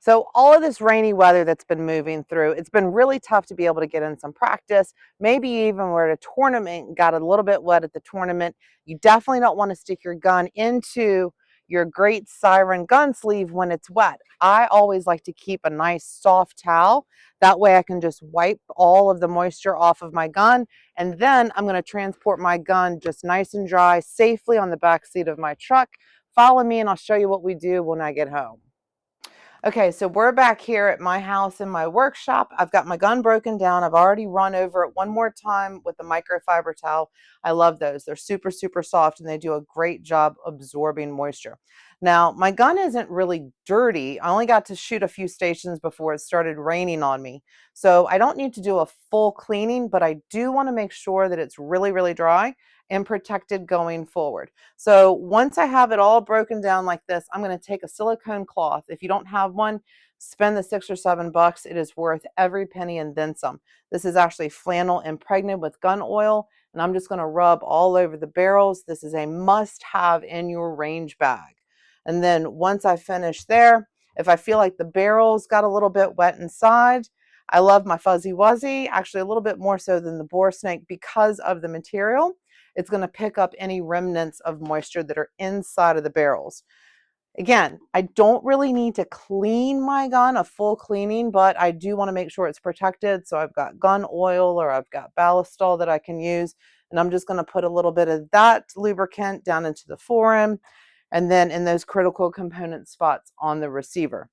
So all of this rainy weather that's been moving through, it's been really tough to be able to get in some practice. Maybe even we're at a tournament, got a little bit wet at the tournament. You definitely don't want to stick your gun into your Great Siren gun sleeve when it's wet. I always like to keep a nice soft towel. That way I can just wipe all of the moisture off of my gun. And then I'm going to transport my gun just nice and dry safely on the back seat of my truck. Follow me and I'll show you what we do when I get home. Okay, so we're back here at my house in my workshop. I've got my gun broken down. I've already run over it one more time with the microfiber towel. I love those. They're super, super soft and they do a great job absorbing moisture. Now, my gun isn't really dirty. I only got to shoot a few stations before it started raining on me. So I don't need to do a full cleaning, but I do want to make sure that it's really, really dry and protected going forward. So once I have it all broken down like this, I'm going to take a silicone cloth. If you don't have one, spend the $6 or $7. It is worth every penny and then some. This is actually flannel impregnated with gun oil, and I'm just going to rub all over the barrels. This is a must have in your range bag. And then once I finish there, if I feel like the barrels got a little bit wet inside, I love my Fuzzy Wuzzy, actually a little bit more so than the Bore Snake because of the material. It's going to pick up any remnants of moisture that are inside of the barrels. Again, I don't really need to clean my gun, a full cleaning, but I do want to make sure it's protected. So I've got gun oil or I've got Ballistol that I can use. And I'm just going to put a little bit of that lubricant down into the forearm and then in those critical component spots on the receiver.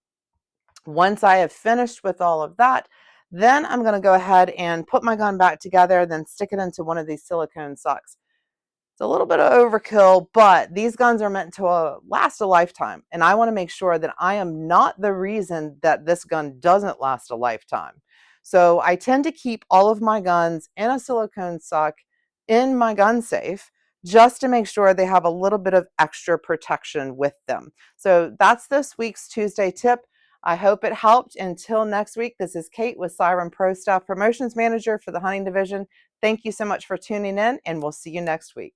Once I have finished with all of that, then I'm going to go ahead and put my gun back together, then stick it into one of these silicone socks. It's a little bit of overkill, but these guns are meant to last a lifetime. And I want to make sure that I am not the reason that this gun doesn't last a lifetime. So I tend to keep all of my guns in a silicone sock in my gun safe just to make sure they have a little bit of extra protection with them. So that's this week's Tuesday tip. I hope it helped. Until next week, this is Kate with Siren Pro Staff Promotions Manager for the Hunting Division. Thank you so much for tuning in, and we'll see you next week.